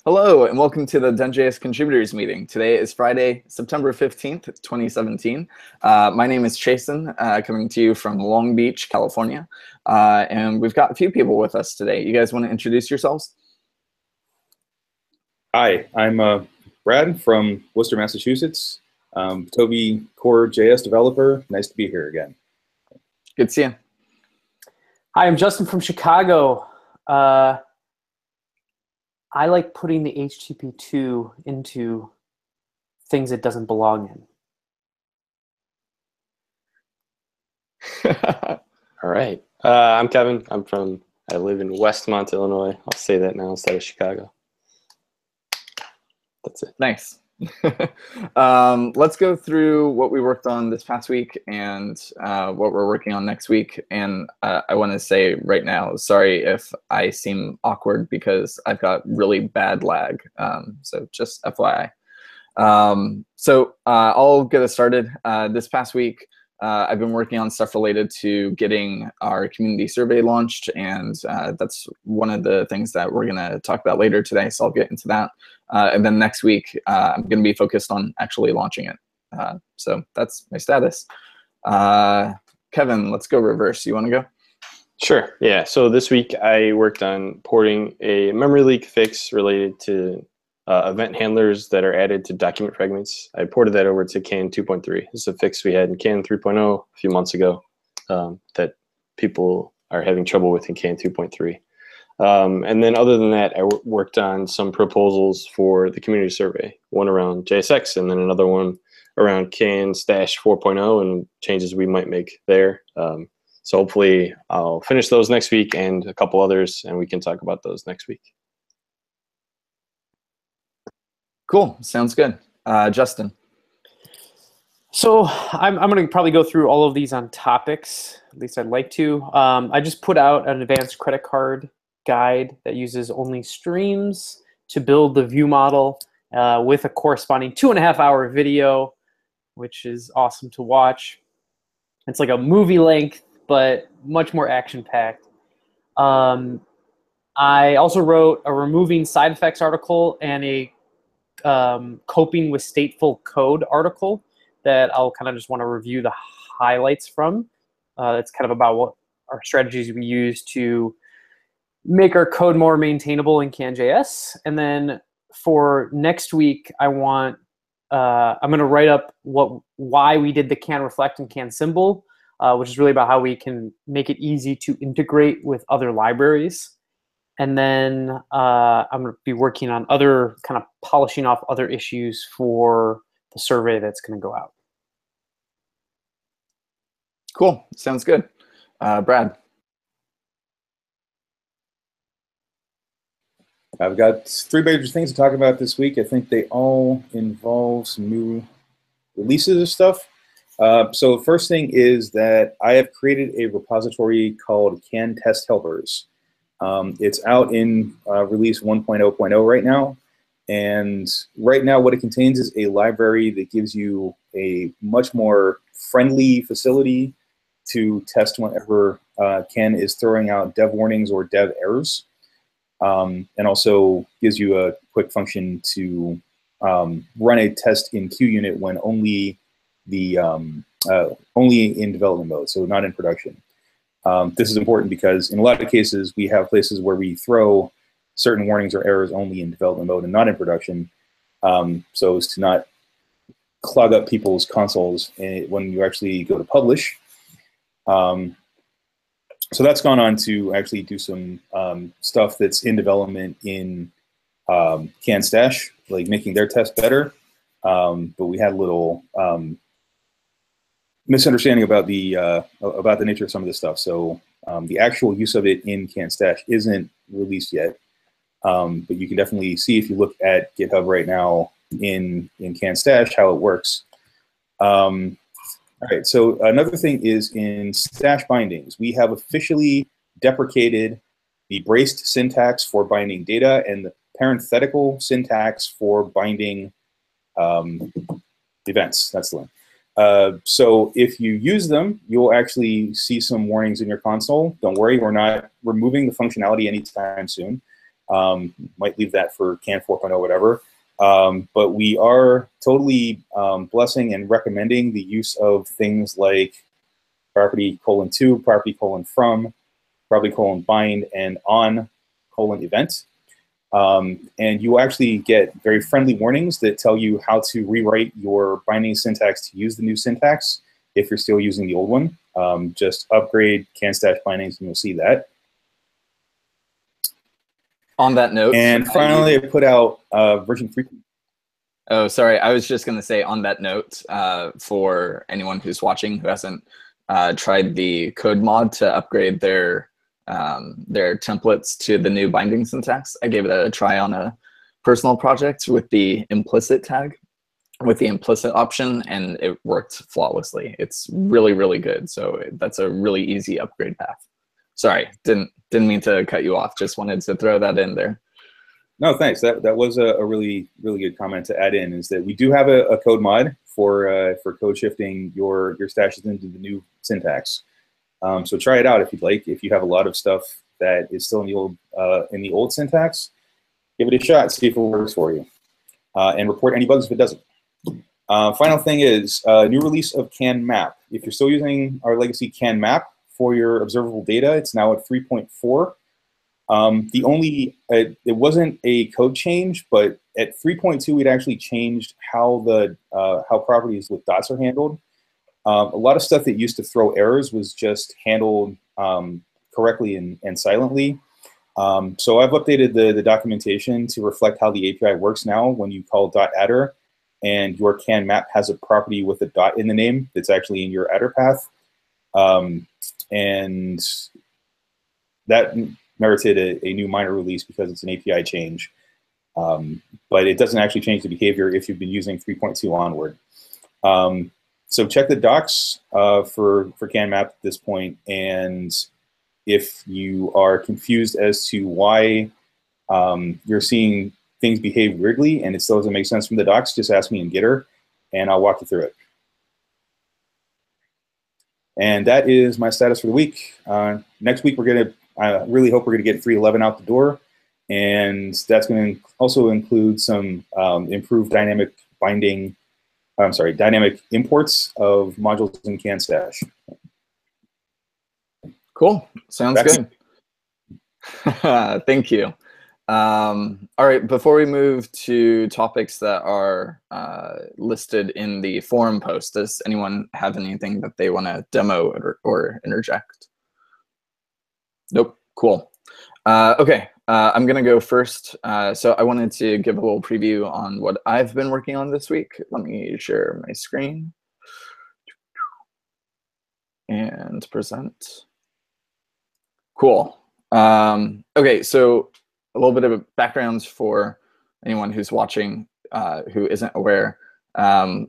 Hello, and welcome to the DoneJS contributors meeting. Today is Friday, September 15th, 2017. My name is Chasen, coming to you from Long Beach, California. And we've got a few people with us today. You guys want to introduce yourselves? Hi, I'm Brad from Worcester, Massachusetts. Toby Core JS developer. Nice to be here again. Good to see you. Hi, I'm Justin from Chicago. I like putting the HTTP2 into things it doesn't belong in. All right. I'm Kevin. I live in Westmont, Illinois. I'll say that now instead of Chicago. That's it. Nice. Let's go through what we worked on this past week and what we're working on next week. And I want to say right now, sorry if I seem awkward because I've got really bad lag. So just FYI. I'll get us started. This past week, I've been working on stuff related to getting our community survey launched, and that's one of the things that we're going to talk about later today, so I'll get into that. And then next week, I'm going to be focused on actually launching it. So that's my status. Kevin, let's go reverse. You want to go? Sure. Yeah. So this week, I worked on porting a memory leak fix related to event handlers that are added to document fragments. I ported that over to CAN 2.3. This is a fix we had in CAN 3.0 a few months ago that people are having trouble with in CAN 2.3. And then other than that, I worked on some proposals for the community survey, one around JSX and then another one around CAN Stash 4.0 and changes we might make there. So hopefully I'll finish those next week and a couple others, and we can talk about those next week. Cool. Sounds good. Justin. So I'm going to probably go through all of these on topics. At least I'd like to. I just put out an advanced credit card guide that uses only streams to build the view model with a corresponding 2.5-hour video, which is awesome to watch. It's like a movie length, but much more action-packed. I also wrote a removing side effects article and a coping with stateful code article that I'll kind of just want to review the highlights from. It's kind of about what our strategies we use to make our code more maintainable in CanJS. And then for next week, I'm going to write up why we did the can reflect and can symbol, which is really about how we can make it easy to integrate with other libraries. And then I'm going to be working on other kind of polishing off other issues for the survey that's going to go out. Cool. Sounds good. Brad. I've got 3 major things to talk about this week. I think they all involve some new releases of stuff. So the first thing is that I have created a repository called Can Test Helpers. It's out in release 1.0.0 right now. And right now what it contains is a library that gives you a much more friendly facility to test whenever Can is throwing out dev warnings or dev errors. And also gives you a quick function to run a test in QUnit when only in development mode, so not in production. This is important because in a lot of cases, we have places where we throw certain warnings or errors only in development mode and not in production, so as to not clog up people's consoles when you actually go to publish. So that's gone on to actually do some stuff that's in development in CAN Stash, like making their test better. But we had a little misunderstanding about the nature of some of this stuff. So the actual use of it in CAN Stash isn't released yet, but you can definitely see if you look at GitHub right now in CAN Stash how it works. All right, so another thing is in stash bindings, we have officially deprecated the braced syntax for binding data and the parenthetical syntax for binding events. That's the one. So if you use them, you'll actually see some warnings in your console. Don't worry, we're not removing the functionality anytime soon. Might leave that for CAN 4.0, whatever. But we are totally blessing and recommending the use of things like property:2, property:from, property::bind, and on::event. And you will actually get very friendly warnings that tell you how to rewrite your binding syntax to use the new syntax if you're still using the old one. Just upgrade can/bindings and you'll see that. On that note. And finally, I put out version 3. Oh, sorry. I was just going to say on that note, for anyone who's watching who hasn't tried the code mod to upgrade their templates to the new binding syntax, I gave it a try on a personal project with the implicit tag, with the implicit option, and it worked flawlessly. It's really, really good. So that's a really easy upgrade path. Sorry, didn't mean to cut you off. Just wanted to throw that in there. No, thanks. That was a really, really good comment to add in, is that we do have a code mod for code shifting your stashes into the new syntax. So try it out if you'd like. If you have a lot of stuff that is still in the old syntax, give it a shot, see if it works for you, and report any bugs if it doesn't. Final thing is new release of CAN map. If you're still using our legacy CAN map for your observable data, it's now at 3.4. It wasn't a code change, but at 3.2 we'd actually changed how how properties with dots are handled. A lot of stuff that used to throw errors was just handled correctly and silently. So I've updated the documentation to reflect how the API works now when you call .adder and your CAN map has a property with a dot in the name that's actually in your adder path. And that merited a new minor release because it's an API change. But it doesn't actually change the behavior if you've been using 3.2 onward. So check the docs for CAN map at this point, and if you are confused as to why you're seeing things behave weirdly and it still doesn't make sense from the docs, just ask me in Gitter, and I'll walk you through it. And that is my status for the week. Next week, I really hope we're gonna get 3.11 out the door, and that's gonna also include some improved dynamic imports of modules in CAN stash. Cool, sounds good. Thank you. All right, before we move to topics that are listed in the forum post, does anyone have anything that they want to demo or interject? Nope, cool. Okay, I'm gonna go first. So I wanted to give a little preview on what I've been working on this week. Let me share my screen and present. Cool. Okay, so a little bit of background for anyone who's watching who isn't aware.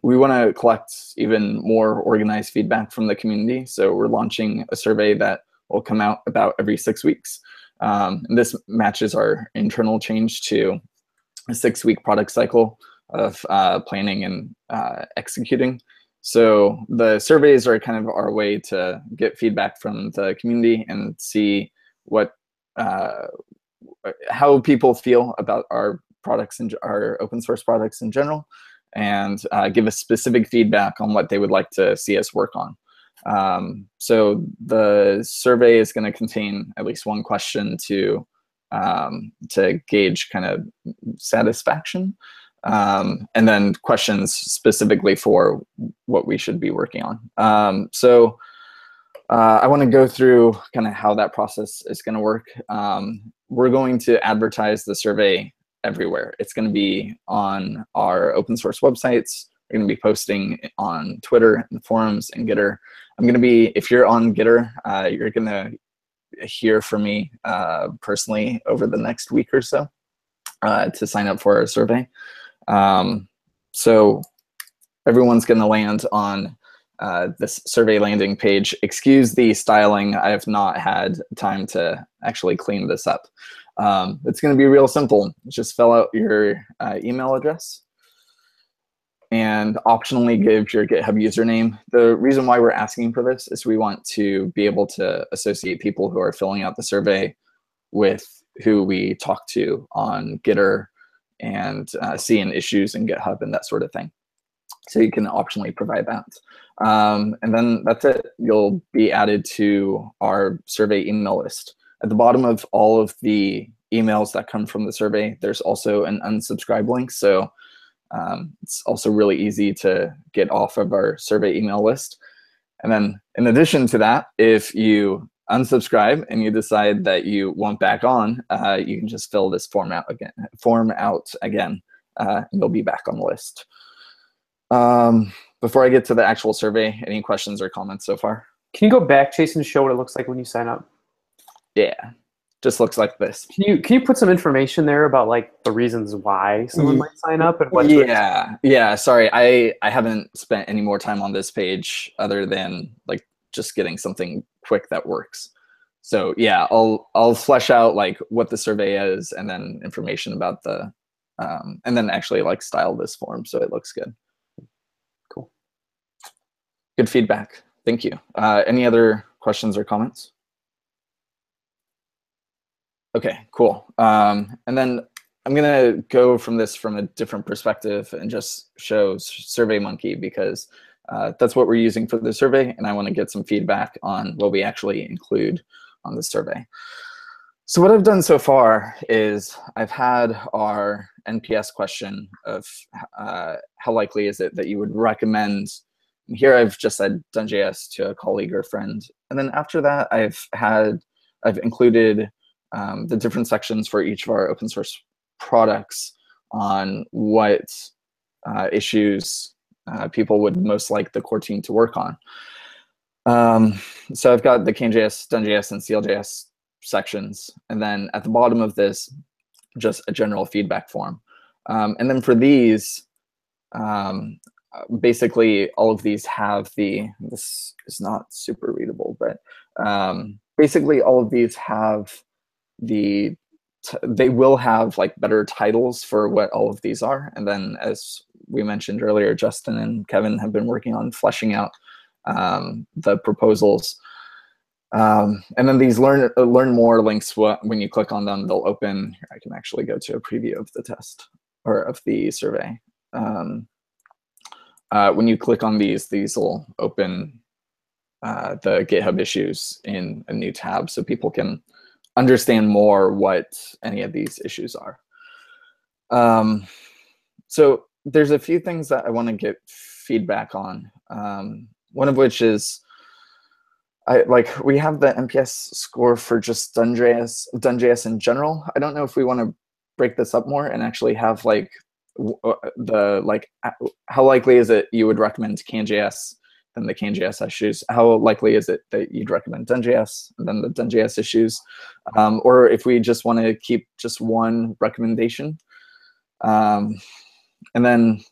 We want to collect even more organized feedback from the community. So we're launching a survey that will come out about every 6 weeks. And this matches our internal change to a 6-week product cycle of planning and executing. So the surveys are kind of our way to get feedback from the community and see what how people feel about our products and our open source products in general, and give us specific feedback on what they would like to see us work on. So the survey is going to contain at least one question to gauge kind of satisfaction, and then questions specifically for what we should be working on. So I want to go through kind of how that process is going to work. We're going to advertise the survey everywhere. It's going to be on our open source websites. We're going to be posting on Twitter and forums and Gitter. I'm going to be, if you're on Gitter, you're going to hear from me personally over the next week or so to sign up for our survey. So everyone's going to land on this survey landing page. Excuse the styling. I have not had time to actually clean this up. It's going to be real simple. Just fill out your email address and optionally give your GitHub username. The reason why we're asking for this is we want to be able to associate people who are filling out the survey with who we talk to on Gitter and seeing issues in GitHub and that sort of thing. So you can optionally provide that. And then that's it. You'll be added to our survey email list. At the bottom of all of the emails that come from the survey, there's also an unsubscribe link. So it's also really easy to get off of our survey email list. And then in addition to that, if you unsubscribe and you decide that you want back on, you can just fill this form out again, and you'll be back on the list. Before I get to the actual survey, any questions or comments so far? Can you go back, Chase, and show what it looks like when you sign up? Yeah, just looks like this. Can you put some information there about like the reasons why someone might sign up and what? Yeah. Sorry, I haven't spent any more time on this page other than like just getting something quick that works. So yeah, I'll flesh out like what the survey is and then information about the and then actually like style this form so it looks good. Cool. Good feedback. Thank you. Any other questions or comments? Okay, cool. And then I'm gonna go from this from a different perspective and just show SurveyMonkey because that's what we're using for the survey, and I want to get some feedback on what we actually include on the survey. So what I've done so far is I've had our NPS question of how likely is it that you would recommend. And here I've just said DoneJS to a colleague or friend, and then after that I've included the different sections for each of our open source products on what issues people would most like the core team to work on. So I've got the CaneJS, DoneJS, and CLJS sections, and then at the bottom of this, just a general feedback form. And then for these, basically all of these have this is not super readable, but basically all of these have they will have like better titles for what all of these are. And then as we mentioned earlier, Justin and Kevin have been working on fleshing out the proposals. And then these learn more links, when you click on them, they'll open. Here, I can actually go to a preview of the test or of the survey. When you click on these will open the GitHub issues in a new tab so people can understand more what any of these issues are. So there's a few things that I want to get feedback on. One of which is we have the NPS score for just DoneJS in general. I don't know if we want to break this up more and actually have like how likely is it you would recommend CaneJS, then the CaneJS issues? How likely is it that you'd recommend DoneJS, and then the DoneJS issues? Or if we just want to keep just one recommendation. And then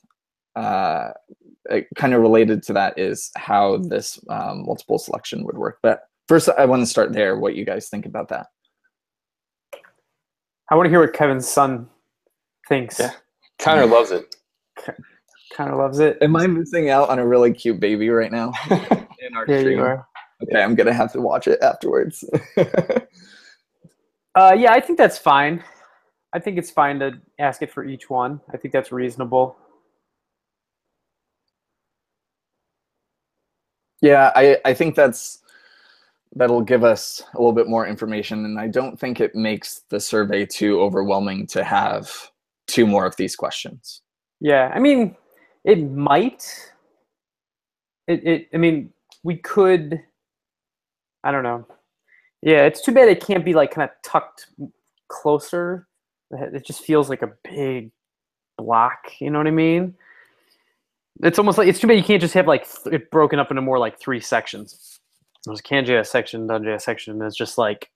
kind of related to that is how this multiple selection would work. But first, I want to start there, what you guys think about that. I want to hear what Kevin's son thinks. Yeah, Connor loves it. Connor loves it. Am I missing out on a really cute baby right now in our stream? You are. Okay, I'm gonna have to watch it afterwards. Yeah, I think that's fine. I think it's fine to ask it for each one. I think that's reasonable. Yeah, I think that'll give us a little bit more information, and I don't think it makes the survey too overwhelming to have 2 more of these questions. Yeah, I mean, it might. I mean, we could. I don't know. Yeah, it's too bad it can't be like kind of tucked closer. It just feels like a big block. You know what I mean? It's almost like it's too bad you can't just have like it broken up into more like 3 sections. There's a CaneJS section, DoneJS section, and it's just like,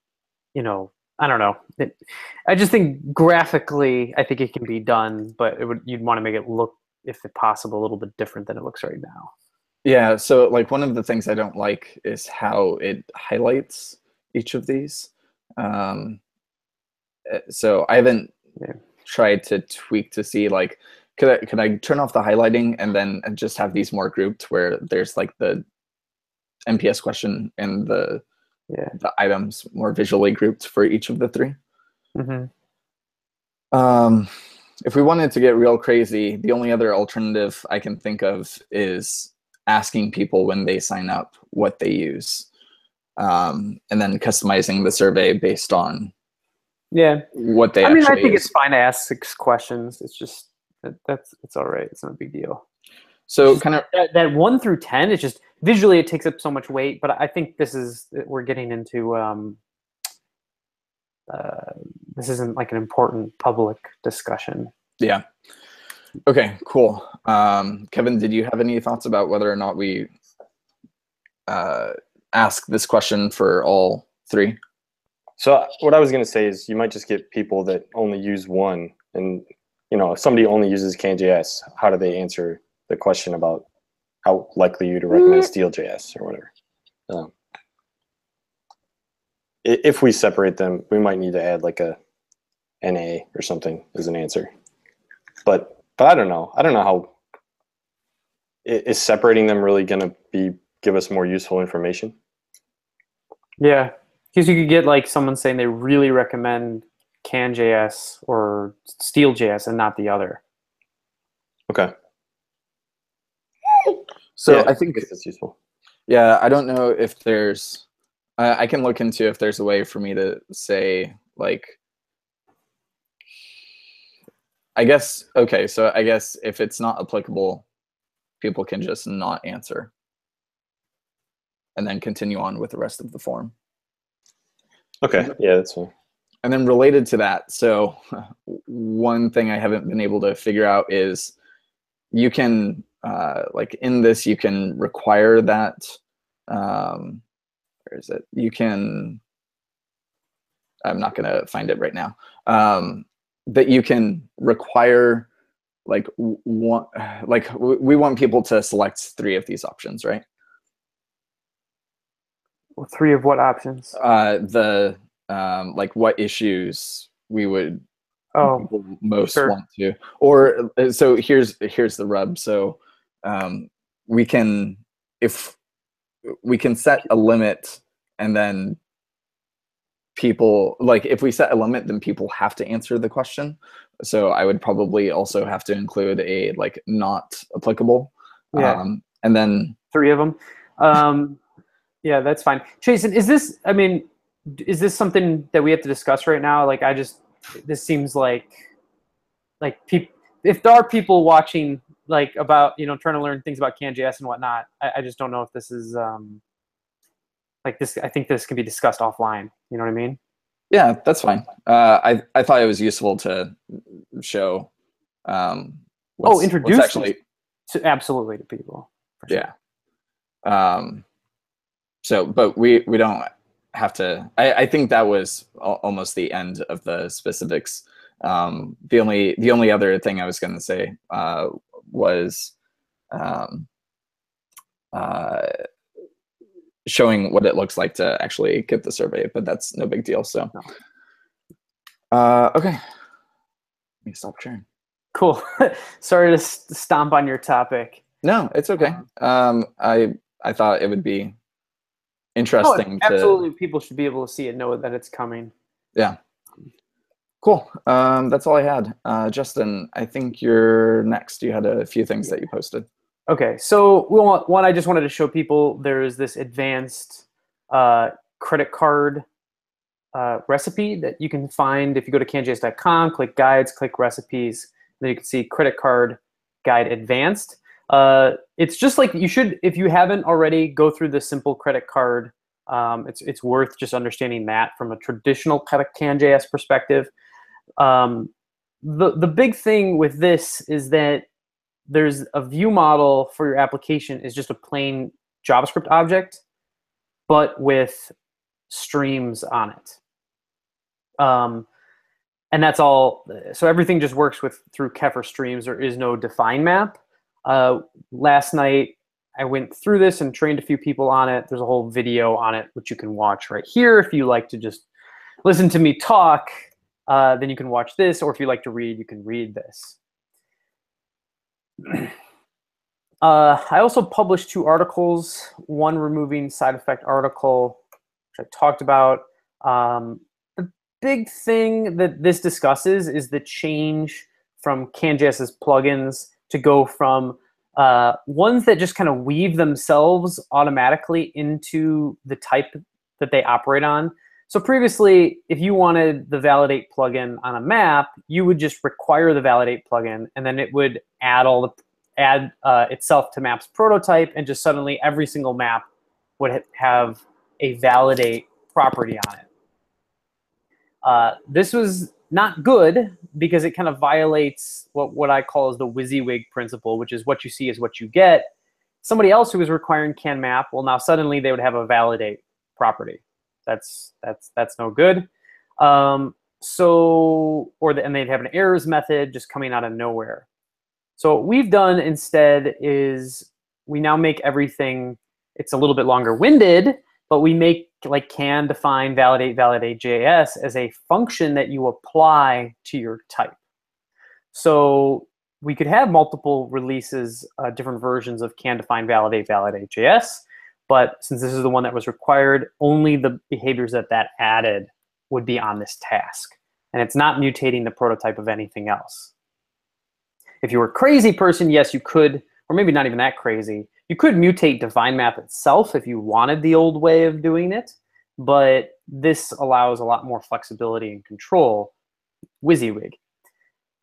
you know, I don't know. I just think graphically, I think it can be done, but you'd want to make it look, if possible, a little bit different than it looks right now. Yeah, so like one of the things I don't like is how it highlights each of these. So I haven't tried to tweak to see like, could I turn off the highlighting and then just have these more grouped where there's like the NPS question and the items more visually grouped for each of the 3? Mm-hmm. If we wanted to get real crazy, the only other alternative I can think of is asking people when they sign up what they use, and then customizing the survey based on what they I mean, I actually think use. it's fine to ask 6 questions. It's just it's all right. It's not a big deal. So kind of that 1 through 10 is just visually it takes up so much weight. But I think we're getting into this isn't like an important public discussion. Yeah. Okay, cool. Kevin, did you have any thoughts about whether or not we ask this question for all 3? So what I was going to say is you might just get people that only use one, and if somebody only uses CanJS, how do they answer the question about how likely you to recommend SteelJS or whatever? If we separate them, we might need to add like a NA or something as an answer. But I don't know. I don't know how is separating them really going to give us more useful information. Yeah, because you could get like someone saying they really recommend CanJS or SteelJS and not the other. Okay. So yeah, I think that's useful. Yeah, I don't know if there's. I can look into if there's a way for me to say like. I guess okay. So I guess if it's not applicable, people can just not answer, and then continue on with the rest of the form. Okay. Yeah, that's fine. And then related to that, so one thing I haven't been able to figure out is you can like in this you can require that. Where is it? You can. I'm not going to find it right now. That you can require like one, like we want people to select 3 of these options, right? Well, 3 of what options? The like what issues we would people most want to, or so here's the rub. So we can set a limit, and then people, like if we set a limit, then people have to answer the question. So I would probably also have to include a like not applicable. Yeah. And then 3 of them. Yeah, that's fine. Jason, is this something that we have to discuss right now? Like, this seems like if there are people watching, like about, trying to learn things about CanJS and whatnot, I just don't know if this is, like this, I think this can be discussed offline. You know what I mean? Yeah, that's fine. I thought it was useful to show. Introduce actually absolutely to people. For sure. Yeah. So, but we don't have to. I think that was almost the end of the specifics. The only other thing I was going to say was showing what it looks like to actually get the survey, but that's no big deal. So, okay, let me stop sharing. Cool. Sorry to stomp on your topic. No, it's okay. I thought it would be interesting. Absolutely, people should be able to see it, know that it's coming. Yeah. Cool. That's all I had. Justin, I think you're next. You had a few things that you posted. Okay, so one, I just wanted to show people there is this advanced credit card recipe that you can find if you go to canjs.com, click guides, click recipes, then you can see credit card guide advanced. It's just like you should, if you haven't already, go through the simple credit card. It's worth just understanding that from a traditional kind of CanJS perspective. The big thing with this is that there's a view model for your application is just a plain JavaScript object, but with streams on it. And that's all. So everything just works through Kefir streams. There is no define map. Last night, I went through this and trained a few people on it. There's a whole video on it, which you can watch right here. If you like to just listen to me talk, then you can watch this. Or if you like to read, you can read this. I also published 2 articles, one removing side effect article, which I talked about. big thing that this discusses is the change from CanJS's plugins to go from ones that just kind of weave themselves automatically into the type that they operate on. So previously, if you wanted the validate plugin on a map, you would just require the validate plugin, and then it would add itself to map's prototype, and just suddenly every single map would have a validate property on it. This was not good because it kind of violates what I call as the WYSIWYG principle, which is what you see is what you get. Somebody else who was requiring can map, well, now suddenly they would have a validate property. That's no good. And they'd have an errors method just coming out of nowhere. So what we've done instead is we now make everything, it's a little bit longer winded, but we make like can define validate JS as a function that you apply to your type. So we could have multiple releases, different versions of can define validate JS, but since this is the one that was required, only the behaviors that added would be on this task. And it's not mutating the prototype of anything else. If you were a crazy person, yes, you could, or maybe not even that crazy, you could mutate define map itself if you wanted the old way of doing it, but this allows a lot more flexibility and control, WYSIWYG.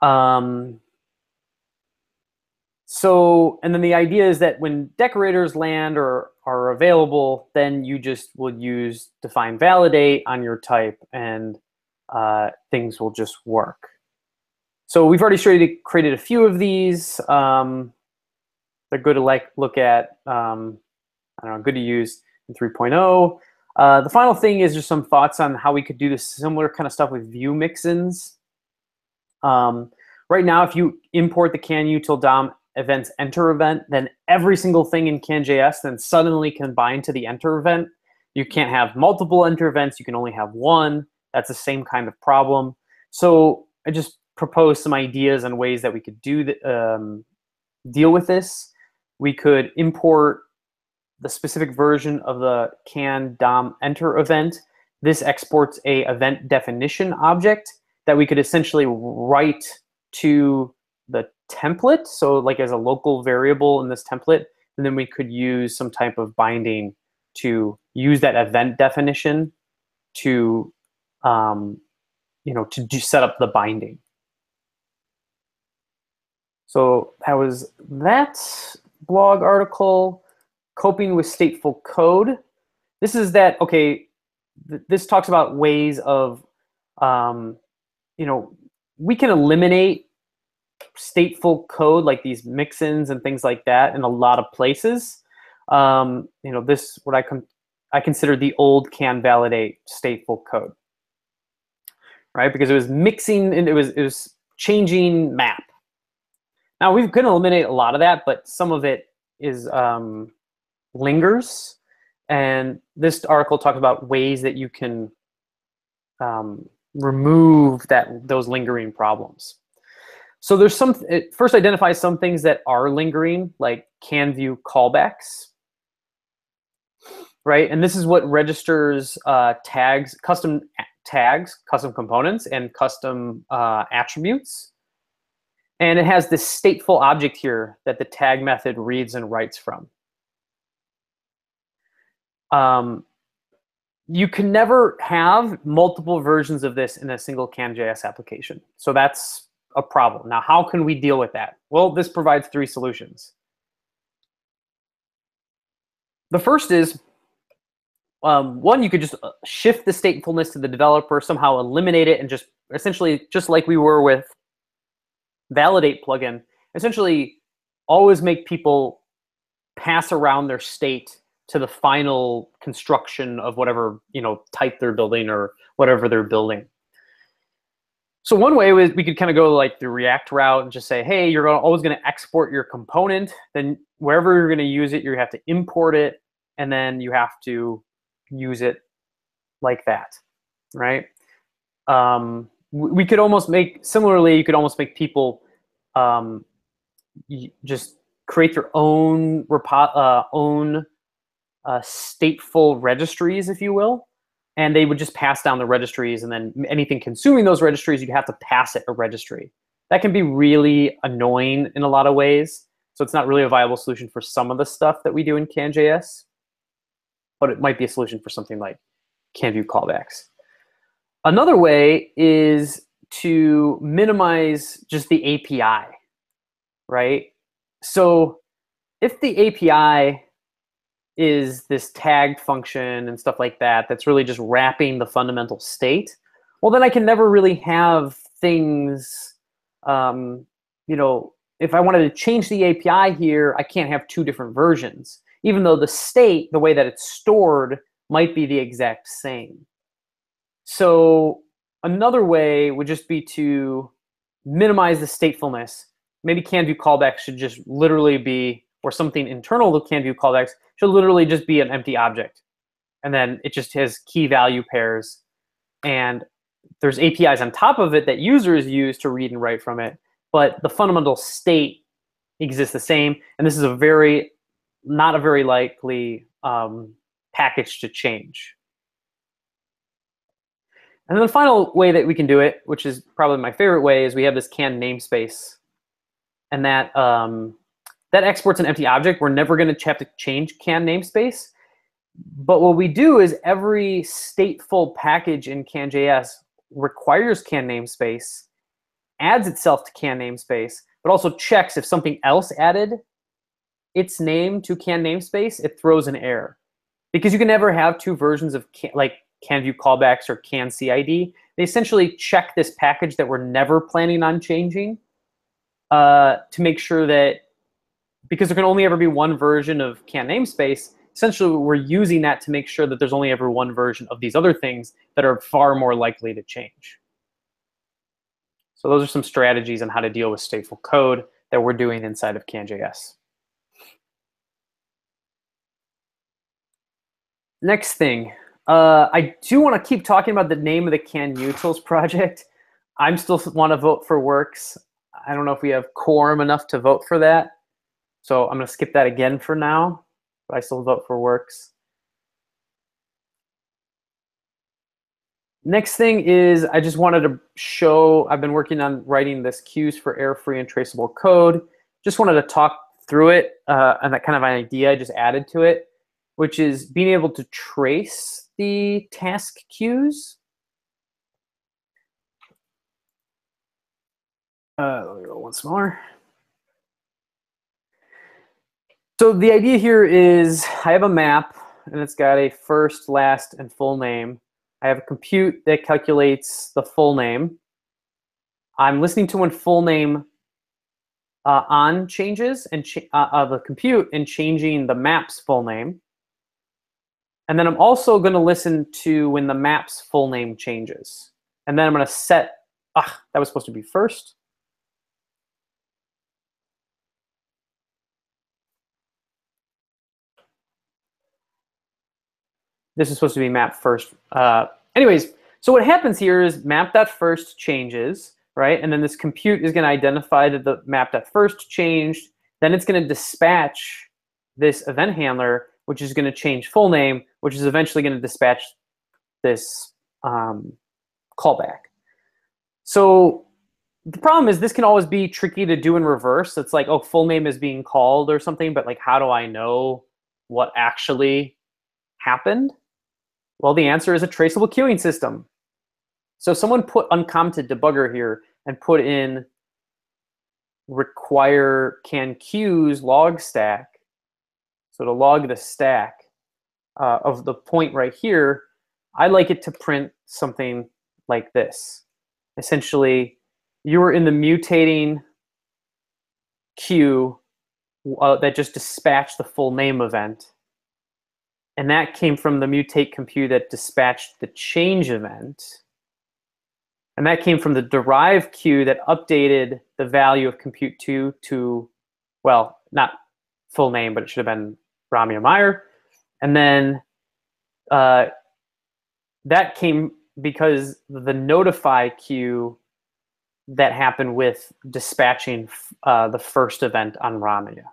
And then the idea is that when decorators land or are available, then you just will use define validate on your type, and things will just work. So we've already created a few of these. They're good to look at. I don't know, good to use in 3.0. The final thing is just some thoughts on how we could do this similar kind of stuff with view mixins. Right now, if you import the can util dom events enter event, then every single thing in CanJS then suddenly can bind to the enter event. You can't have multiple enter events. You can only have one. That's the same kind of problem. So I just proposed some ideas and ways that we could do deal with this. We could import the specific version of the can dom enter event. This exports a event definition object that we could essentially write to the template, so like as a local variable in this template, and then we could use some type of binding to use that event definition to set up the binding. So that was that blog article, coping with stateful code. This is that, okay, this talks about ways of, we can eliminate stateful code like these mixins and things like that in a lot of places. This what I consider the old can validate stateful code, right? Because it was mixing and it was changing map. Now we can eliminate a lot of that, but some of it is lingers. And this article talks about ways that you can remove those lingering problems. So there's it first identifies some things that are lingering, like can view callbacks, right? And this is what registers tags, custom components, and custom attributes. And it has this stateful object here that the tag method reads and writes from. You can never have multiple versions of this in a single CanJS application. So that's a problem. Now, how can we deal with that? Well, this provides 3 solutions. The first is, one, you could just shift the statefulness to the developer, somehow eliminate it, and just essentially, just like we were with validate plugin, essentially always make people pass around their state to the final construction of whatever type they're building or whatever they're building. So one way was we could kind of go like the React route and just say, hey, you're always going to export your component. Then wherever you're going to use it, you have to import it, and then you have to use it like that, right? We could almost make, similarly, you could almost make people just create their own stateful registries, if you will. and they would just pass down the registries, and then anything consuming those registries, you'd have to pass it a registry. That can be really annoying in a lot of ways. So it's not really a viable solution for some of the stuff that we do in CanJS, but it might be a solution for something like can-view callbacks. Another way is to minimize just the API, right? So if the API is this tagged function and stuff like that, that's really just wrapping the fundamental state, well, then I can never really have things, you know, if I wanted to change the API here, I can't have two different versions, even though the state, the way that it's stored, might be the exact same. So another way would just be to minimize the statefulness. Maybe can-view callbacks should just literally be, or something internal to can-view callbacks should literally just be an empty object. And then it just has key value pairs. And there's APIs on top of it that users use to read and write from it. But the fundamental state exists the same. And this is not a very likely package to change. And then the final way that we can do it, which is probably my favorite way, is we have this can namespace. And that exports an empty object. We're never going to have to change can namespace. But what we do is every stateful package in CanJS requires can namespace, adds itself to can namespace, but also checks if something else added its name to can namespace, it throws an error. Because you can never have two versions of can-view callbacks or can CID. They essentially check this package that we're never planning on changing to make sure that, because there can only ever be one version of can namespace, essentially we're using that to make sure that there's only ever one version of these other things that are far more likely to change. So those are some strategies on how to deal with stateful code that we're doing inside of CanJS. Next thing, I do want to keep talking about the name of the CanUtils project. I still want to vote for works. I don't know if we have quorum enough to vote for that. So I'm going to skip that again for now, but I still vote for works. Next thing is I just wanted to show, I've been working on writing this queues for error-free and traceable code. Just wanted to talk through it and that kind of an idea I just added to it, which is being able to trace the task queues. Let me go once more. So the idea here is I have a map, and it's got a first, last, and full name. I have a compute that calculates the full name. I'm listening to when full name on changes and the compute and changing the map's full name. And then I'm also going to listen to when the map's full name changes. And then I'm going to set, that was supposed to be first. This is supposed to be map first. Anyways, so what happens here is map.first changes, right? And then this compute is going to identify that the map.first changed. Then it's going to dispatch this event handler, which is going to change full name, which is eventually going to dispatch this callback. So the problem is this can always be tricky to do in reverse. It's like, oh, full name is being called or something, but like, how do I know what actually happened? Well, the answer is a traceable queuing system. So someone put uncommented debugger here and put in require can queues log stack. So to log the stack of the point right here, I like it to print something like this. Essentially, you were in the mutating queue that just dispatched the full name event. And that came from the mutate compute that dispatched the change event. And that came from the derive queue that updated the value of compute2 to, well, not full name, but it should have been Ramya Meyer. And then that came because the notify queue that happened with dispatching the first event on Ramya.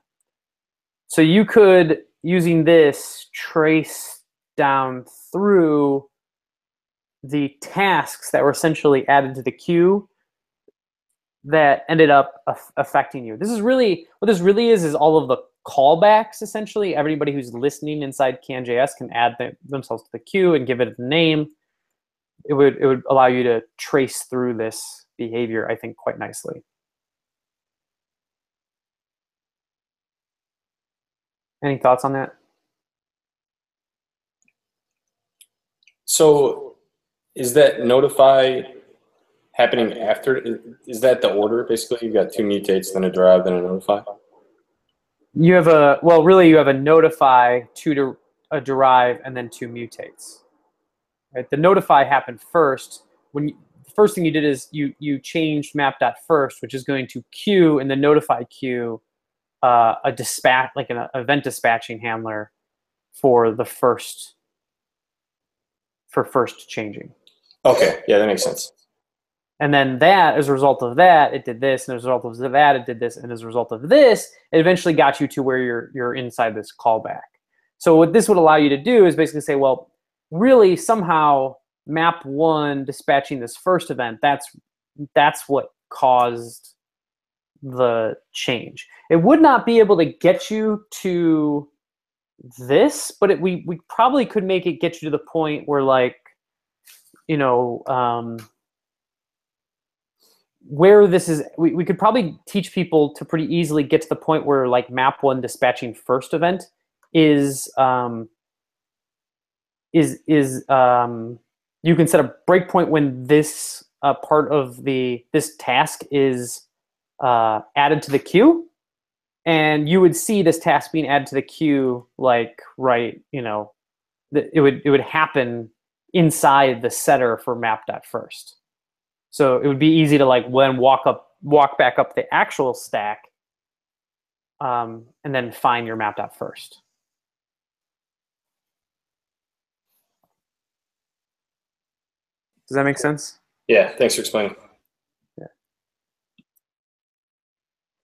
So you could, using this, trace down through the tasks that were essentially added to the queue that ended up affecting you. This is really, what this really is all of the callbacks, essentially. Everybody who's listening inside CanJS can add themselves to the queue and give it a name. It would allow you to trace through this behavior, I think, quite nicely. Any thoughts on that? So is that notify happening after? Is that the order, basically? You've got two mutates, then a derive, then a notify? You have you have a notify, a derive, and then two mutates. Right? The notify happened first. The first thing you did is you changed map.first, which is going to queue in the notify queue a dispatch, like an event dispatching handler for the first changing. Okay, yeah, that makes sense. And then that, as a result of that, it did this, and as a result of that, it did this, and as a result of this, it eventually got you to where you're inside this callback. So what this would allow you to do is basically say, well, really somehow map one dispatching this first event, that's what caused the change. It would not be able to get you to this, but we probably could make it get you to the point where, like, you know, where this is, we could probably teach people to pretty easily get to the point where, like, map one dispatching first event is you can set a breakpoint when this part of this task is added to the queue, and you would see this task being added to the queue, like, right, you know, it would happen inside the setter for map.first. So it would be easy to, like, when walk back up the actual stack, and then find your map.first. Does that make sense? Yeah, thanks for explaining. Yeah.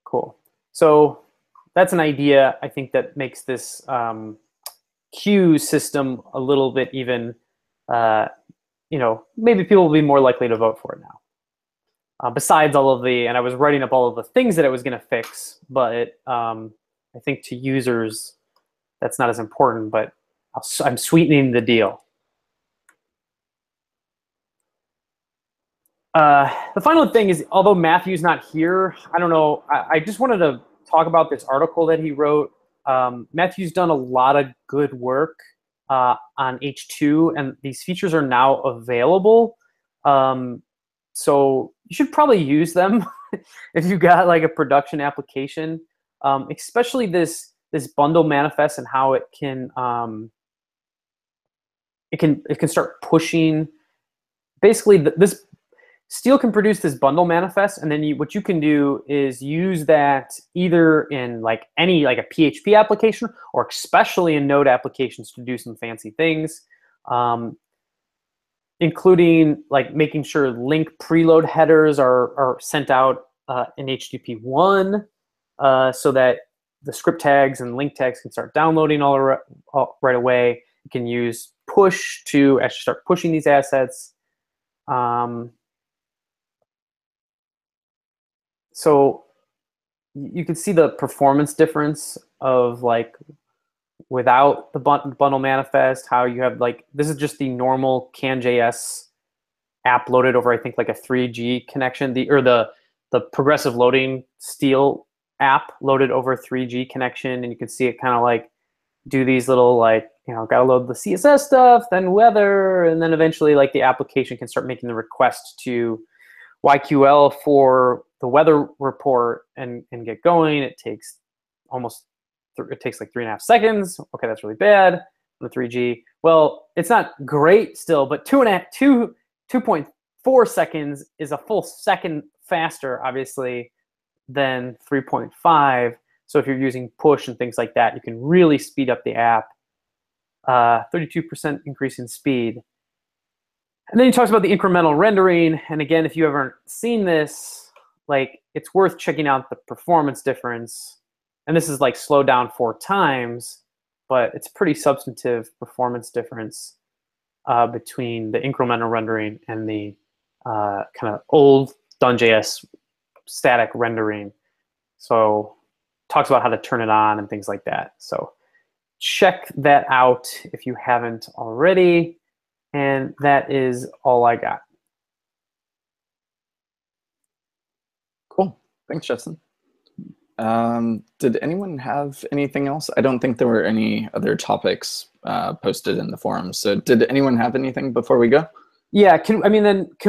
Cool. So that's an idea, I think, that makes this queue system a little bit even, you know, maybe people will be more likely to vote for it now. Besides all of and I was writing up all of the things that it was going to fix, but I think to users, that's not as important, but I'm sweetening the deal. The final thing is, although Matthew's not here, I don't know, I just wanted to talk about this article that he wrote. Matthew's done a lot of good work on H2, and these features are now available. So you should probably use them if you've got, like, a production application, especially this bundle manifest and how it can start pushing. Basically, this Steel can produce this bundle manifest, and then what you can do is use that either in, like, any, like, a PHP application, or especially in Node applications to do some fancy things, including, like, making sure link preload headers are sent out in HTTP 1, so that the script tags and link tags can start downloading all right away. You can use push to actually start pushing these assets. So you can see the performance difference of, like, without the bundle manifest, how you have, like, this is just the normal CanJS app loaded over, I think, like a 3G connection, the progressive loading Steel app loaded over a 3G connection, and you can see it kind of, like, do these little, like, you know, gotta load the CSS stuff, then weather, and then eventually, like, the application can start making the request to YQL for the weather report and get going. It takes like 3.5 seconds. Okay, that's really bad on the 3G. Well, it's not great still, but 2.4 seconds is a full second faster, obviously, than 3.5. So if you're using push and things like that, you can really speed up the app. 32% increase in speed. And then he talks about the incremental rendering. And again, if you haven't seen this, like, it's worth checking out the performance difference. And this is, like, slowed down 4 times, but it's pretty substantive performance difference. between the incremental rendering and the kind of old DoneJS static rendering. So talks about how to turn it on and things like that. So check that out if you haven't already. And that is all I got. Cool. Thanks, Justin. Did anyone have anything else? I don't think there were any other topics posted in the forum. So did anyone have anything before we go? Yeah, can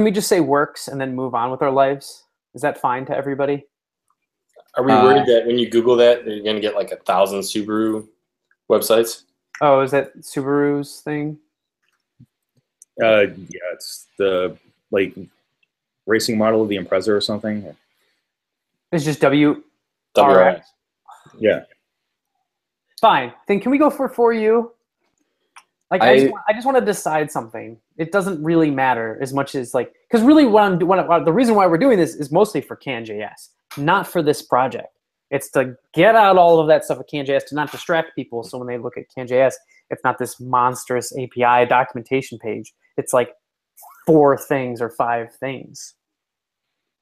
we just say works and then move on with our lives? Is that fine to everybody? Are we worried that when you Google that, you're going to get like 1,000 Subaru websites? Oh, is that Subaru's thing? Yeah, it's the racing model of the Impreza or something. It's just WRX. Yeah. Fine. Then can we go for you? Like I just want to decide something. It doesn't really matter as much as because really the reason why we're doing this is mostly for CanJS, not for this project. It's to get out all of that stuff with CanJS to not distract people. So when they look at CanJS, it's not this monstrous API documentation page. It's like 4 things or 5 things.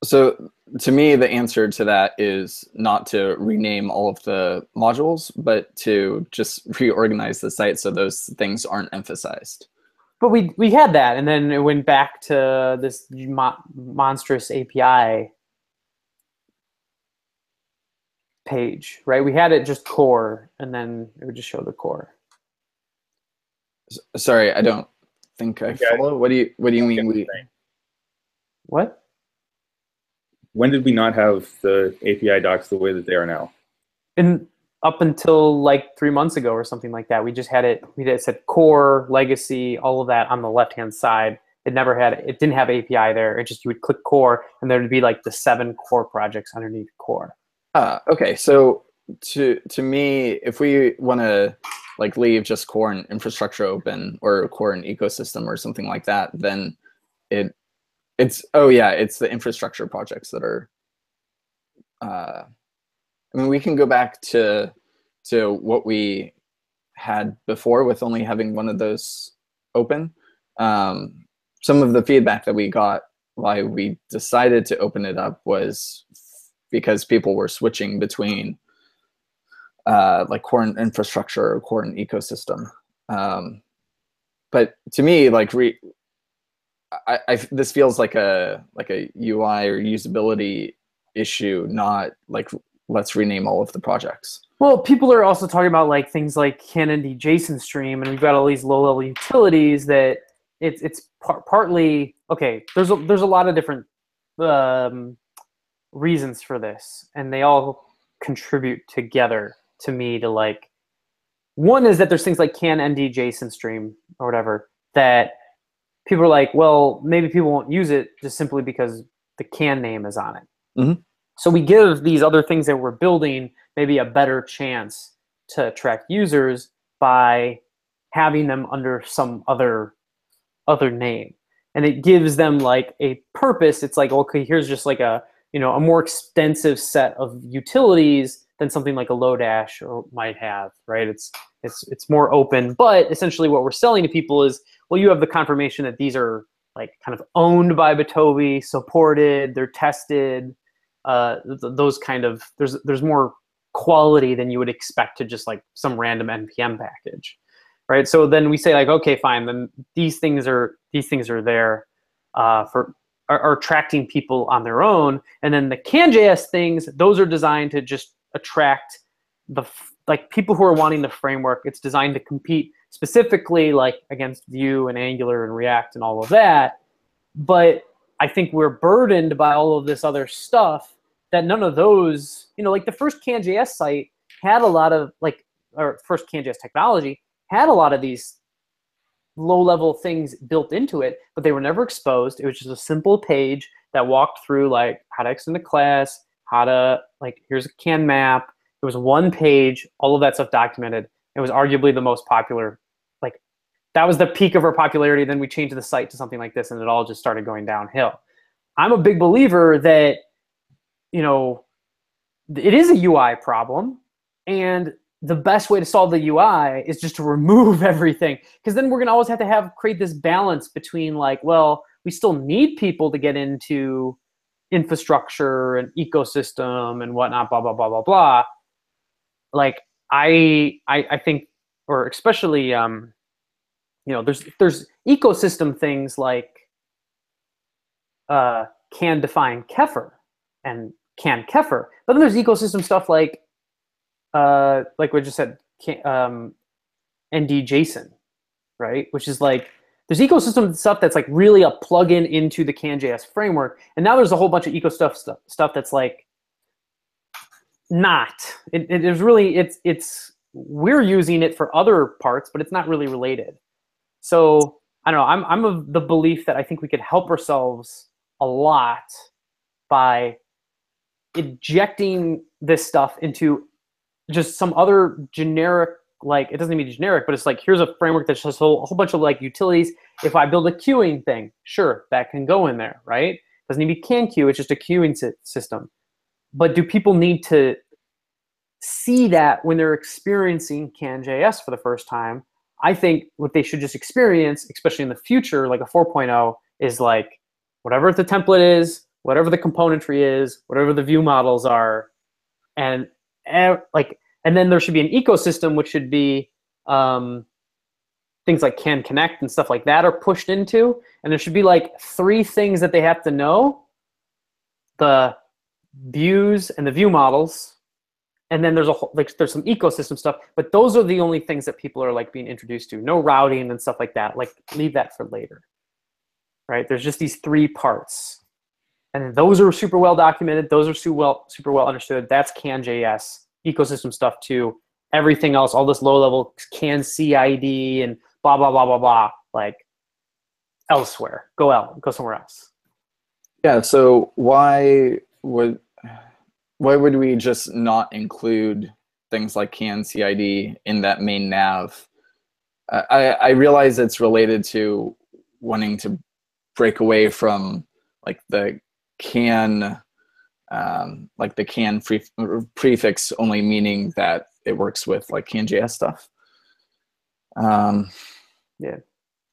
So to me, the answer to that is not to rename all of the modules, but to just reorganize the site so those things aren't emphasized. But we had that, and then it went back to this monstrous API page, right? We had it just core, and then it would just show the core. Sorry, I don't think I follow. What do you mean? What? When did we not have the API docs the way that they are now? Up until like 3 months ago or something like that. We just had it. It said core, legacy, all of that on the left-hand side. It didn't have API there. It just, you would click core, and there would be like the 7 core projects underneath core. Okay, so to me, if we want to leave just core and infrastructure open, or core and ecosystem or something like that, then it's the infrastructure projects that are. We can go back to what we had before with only having one of those open. Some of the feedback that we got why we decided to open it up was because people were switching between core and infrastructure or core and ecosystem. But to me, this feels like a UI or usability issue, not let's rename all of the projects. Well, people are also talking about things like CanND JSON stream, and we've got all these low-level utilities that it's partly okay. There's a lot of different reasons for this, and they all contribute together to me to one is that there's things like CanND JSON stream or whatever that people are like, well, maybe people won't use it just simply because the can name is on it. Mm-hmm. So we give these other things that we're building maybe a better chance to attract users by having them under some other name. And it gives them a purpose. It's okay, here's just a more extensive set of utilities than something like a Lodash might have, right? It's more open, but essentially what we're selling to people is, well, you have the confirmation that these are kind of owned by Bitovi, supported, they're tested. Those kind of there's more quality than you would expect to just some random npm package, right? So then we say okay, fine, then these things are there are attracting people on their own, and then the CanJS things, those are designed to just attract the people who are wanting the framework. It's designed to compete specifically against Vue and Angular and React and all of that, but I think we're burdened by all of this other stuff that none of those, the first CanJS site had a lot of or first CanJS technology had a lot of these low-level things built into it, but they were never exposed. It was just a simple page that walked through how to extend a class, how to here's a can map. It was one page, all of that stuff documented. It was arguably the most popular. That was the peak of our popularity. Then we changed the site to something like this, and it all just started going downhill. I'm a big believer that, it is a UI problem, and the best way to solve the UI is just to remove everything, because then we're going to always have to create this balance between like, well, we still need people to get into infrastructure and ecosystem and whatnot, blah, blah, blah, blah, blah. Like I think, or especially, there's ecosystem things like can define Kefir and can Kefir, but then there's ecosystem stuff like we just said, ND-JSON, right? Which is like, there's ecosystem stuff that's like really a plugin into the CanJS framework, and now there's a whole bunch of stuff that's like not. There's really it's we're using it for other parts, but it's not really related. So I don't know. I'm of the belief that I think we could help ourselves a lot by injecting this stuff into just some other generic, like, it doesn't even be generic, but it's like, here's a framework that's just a whole bunch of like utilities. If I build a queuing thing, sure, that can go in there, right? Doesn't even be can queue, it's just a queuing system. But do people need to see that when they're experiencing CanJS for the first time? I think what they should just experience, especially in the future, like a 4.0, is like whatever the template is, whatever the componentry is, whatever the view models are, and then there should be an ecosystem, which should be things like can connect and stuff like that are pushed into, and there should be like 3 things that they have to know: the views and the view models, and then there's there's some ecosystem stuff, but those are the only things that people are like being introduced to. No routing and stuff like that. Like, leave that for later, right? There's just these 3 parts, and those are super well documented. Those are super well understood. That's CanJS. Ecosystem stuff too. Everything else, all this low level can CID and blah blah blah blah blah, like elsewhere. Go somewhere else. Yeah. So why would we just not include things like can CID in that main nav? I realize it's related to wanting to break away from like the can. Like the can prefix only meaning that it works with like CanJS stuff. Yeah,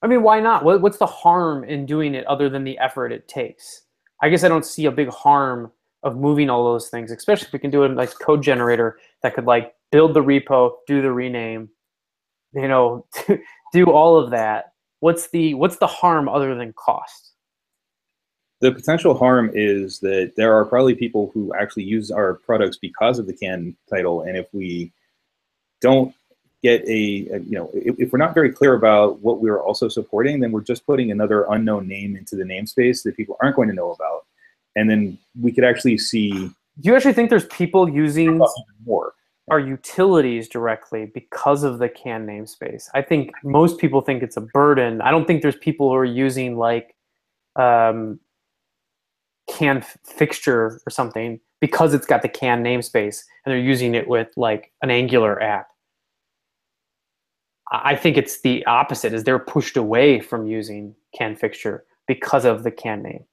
I mean, why not? What's the harm in doing it other than the effort it takes? I guess I don't see a big harm of moving all those things, especially if we can do it like code generator that could like build the repo, do the rename, do all of that. What's the harm other than cost? The potential harm is that there are probably people who actually use our products because of the can title, and if we don't get if we're not very clear about what we're also supporting, then we're just putting another unknown name into the namespace that people aren't going to know about, and then we could actually see. Do you actually think there's people using more our utilities directly because of the can namespace? I think most people think it's a burden. I don't think there's people who are using like can fixture or something because it's got the can namespace and they're using it with like an Angular app. I think it's the opposite, is they're pushed away from using can fixture because of the can name.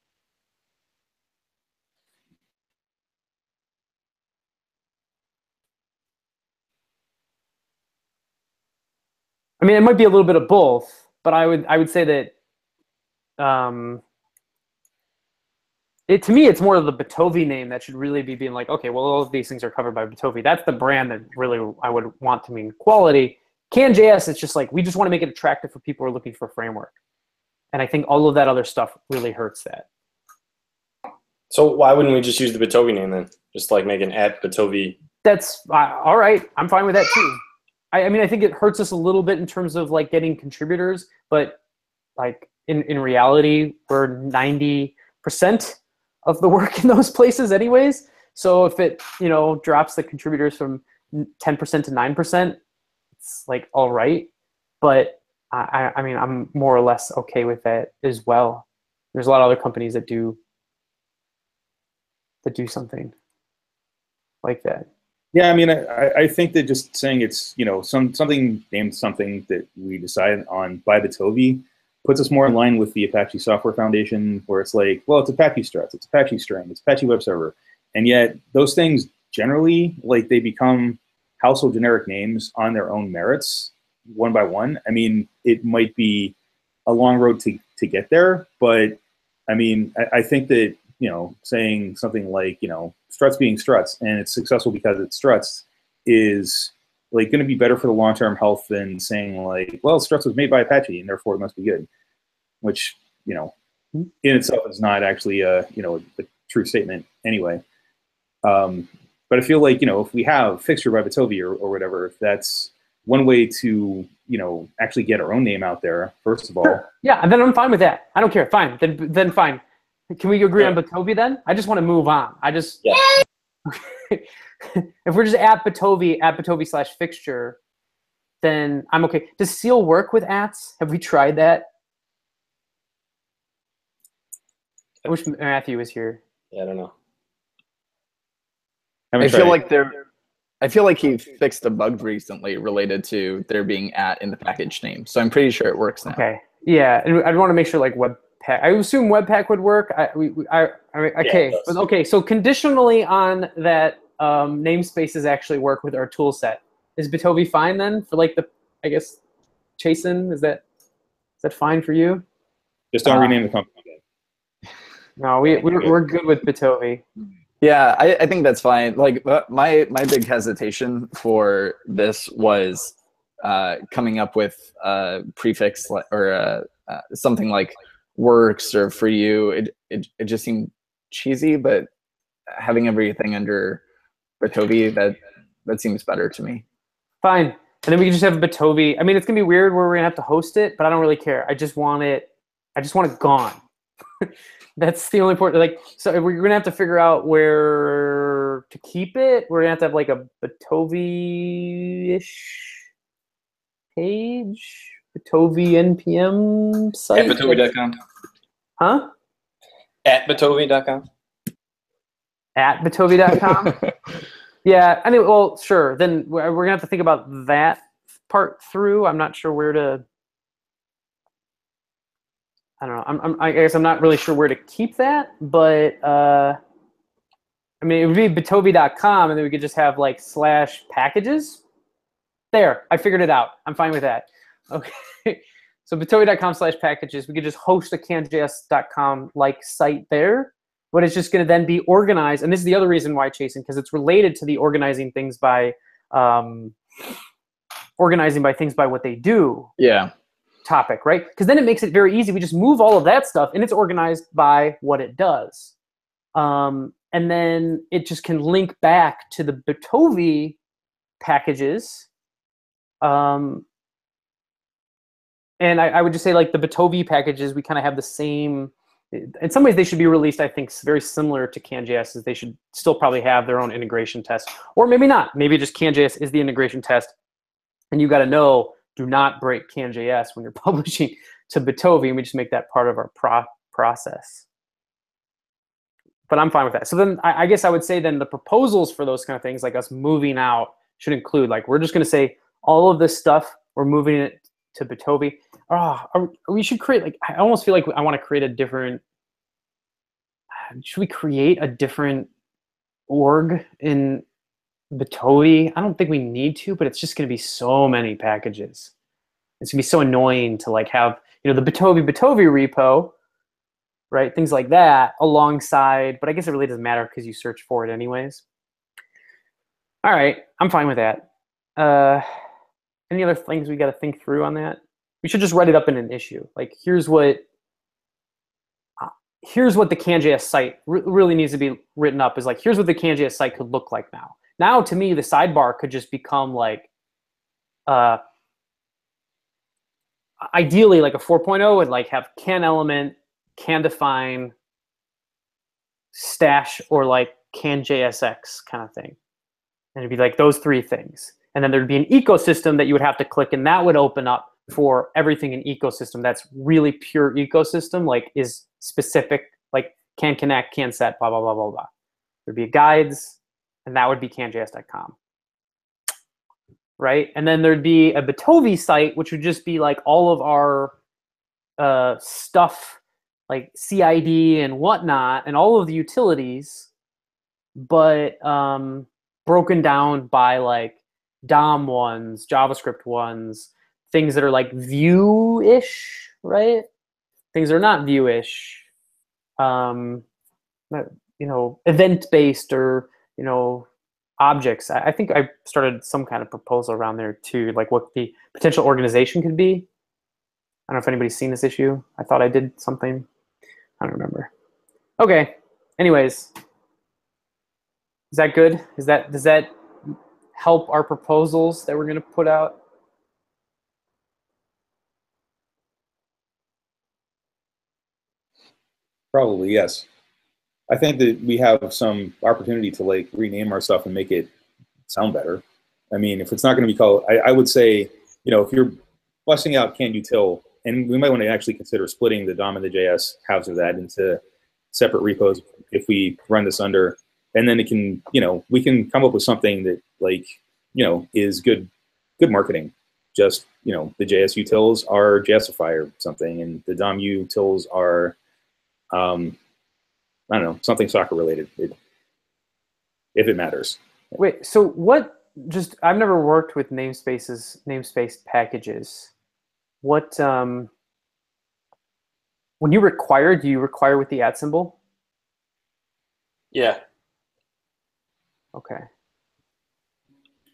I mean, it might be a little bit of both, but I would say that to me, it's more of the Batovi name that should really be being like, okay, well, all of these things are covered by Batovi. That's the brand that really I would want to mean quality. CanJS, it's just like, we just want to make it attractive for people who are looking for a framework. And I think all of that other stuff really hurts that. So why wouldn't we just use the Batovi name then? Just like make an @Batovi. That's all right. I'm fine with that too. I mean, I think it hurts us a little bit in terms of like getting contributors, but like in reality, we're 90% of the work in those places anyways. So if it, drops the contributors from 10% to 9%, it's like, all right. But I mean, I'm more or less okay with that as well. There's a lot of other companies that do something like that. Yeah, I mean, I think that just saying it's, something named something that we decide on by Batovi puts us more in line with the Apache Software Foundation, where it's like, well, it's Apache struts, it's Apache string, it's Apache Web Server. And yet those things generally, like, they become household generic names on their own merits, one by one, I mean, it might be a long road to get there. But I mean, I think that, saying something like, Struts being Struts and it's successful because it's Struts is like going to be better for the long-term health than saying like, well, Struts was made by Apache and therefore it must be good, which, in itself is not actually a true statement anyway. But I feel like, if we have Fixture by Bitovi or whatever, that's one way to, actually get our own name out there, first of all. Sure. Yeah, and then I'm fine with that. I don't care. Fine. Then fine. Can we agree on Bitovi then? I just want to move on. If we're just at Bitovi/Fixture, then I'm okay. Does Seal work with ats? Have we tried that? I wish Matthew was here. Yeah, I don't know. I feel like he fixed a bug recently related to there being at in the package name. So I'm pretty sure it works now. Okay. Yeah, and I want to make sure like Webpack. I assume Webpack would work. Okay. But okay. So conditionally on that, namespaces actually work with our tool set. Is Bitovi fine then for like I guess, Chasen? Is that fine for you? Just don't rename the company. No, we're good with Bitovi. Yeah, I think that's fine. Like my big hesitation for this was coming up with a prefix or something like works or for you. It just seemed cheesy, but having everything under Bitovi, that seems better to me. Fine. And then we can just have Bitovi. I mean, it's gonna be weird where we're gonna have to host it, but I don't really care. I just want it gone. That's the only part. Like, so we're gonna have to figure out where to keep it. We're gonna have to have like a Bitovi-ish page, Bitovi npm site. At Bitovi.com. Huh? At Bitovi.com. At Bitovi.com. Yeah, I mean, well, sure. Then we're gonna have to think about that part through. I'm not sure where to. I don't know. I guess I'm not really sure where to keep that, but I mean, it would be Bitovi.com, and then we could just have like /packages. There, I figured it out. I'm fine with that. Okay, so Bitovi.com/packages. We could just host a CanJS.com like site there, but it's just going to then be organized. And this is the other reason why, Chasen, because it's related to the organizing things by things by what they do. Yeah. Topic, right? Because then it makes it very easy. We just move all of that stuff, and it's organized by what it does. And then it just can link back to the Bitovi packages. And I would just say, like, the Bitovi packages, we kind of have the same. In some ways, they should be released, I think, very similar to CanJS. As they should still probably have their own integration test. Or maybe not. Maybe just CanJS is the integration test, and you got to know, do not break CanJS when you're publishing to Bitovi, and we just make that part of our process. But I'm fine with that. So then I guess I would say then the proposals for those kind of things, like us moving out, should include, like, we're just going to say all of this stuff, we're moving it to Bitovi. We should create, like, I almost feel like I want to create a different, should we create a different org in Bitovi? I don't think we need to, but it's just going to be so many packages. It's going to be so annoying to like have, the Bitovi repo, right? Things like that alongside, but I guess it really doesn't matter because you search for it anyways. All right, I'm fine with that. Any other things we got to think through on that? We should just write it up in an issue. Like, here's what the CanJS site really needs to be written up, is like, here's what the CanJS site could look like now. Now, to me, the sidebar could just become like, ideally, like a 4.0 would like have can element, can define, stash, or like can JSX kind of thing. And it'd be like those three things. And then there'd be an ecosystem that you would have to click, and that would open up for everything in ecosystem that's really pure ecosystem, like is specific, like can connect, can set, blah, blah, blah, blah, blah. There'd be guides. And that would be canjs.com, right? And then there'd be a Bitovi site, which would just be like all of our stuff, like CID and whatnot, and all of the utilities, but broken down by like DOM ones, JavaScript ones, things that are like Vue-ish, right? Things that are not Vue-ish, event-based or, objects. I think I started some kind of proposal around there too, like what the potential organization could be. I don't know if anybody's seen this issue. I thought I did something. I don't remember. Okay. Anyways, is that good? Does that help our proposals that we're going to put out? Probably, yes. I think that we have some opportunity to like rename our stuff and make it sound better. I mean, if it's not going to be called, I would say, if you're busting out CanUtil, and we might want to actually consider splitting the DOM and the JS halves of that into separate repos if we run this under, and then it can, we can come up with something that like, is good marketing. Just, the JS utils are JSify or something, and the DOM utils are, I don't know, something soccer related, if it matters. Wait, so what, I've never worked with namespace packages. What, when you require, do you require with the @ symbol? Yeah. Okay.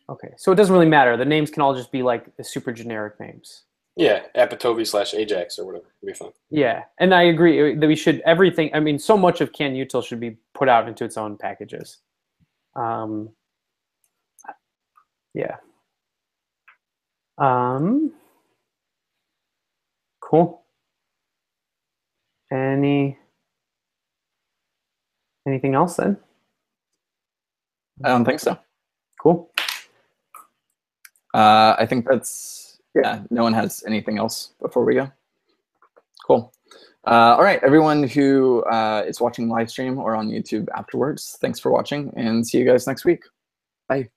Okay, so it doesn't really matter. The names can all just be like the super generic names. Yeah, Apatovi/Ajax or whatever. It'd be fun. Yeah, and I agree that we should, everything, I mean, so much of CanUtil should be put out into its own packages. Yeah. Cool. Anything else then? I don't think so. Cool. I think that's, yeah, no one has anything else before we go. Cool. All right, everyone who is watching live stream or on YouTube afterwards, thanks for watching, and see you guys next week. Bye.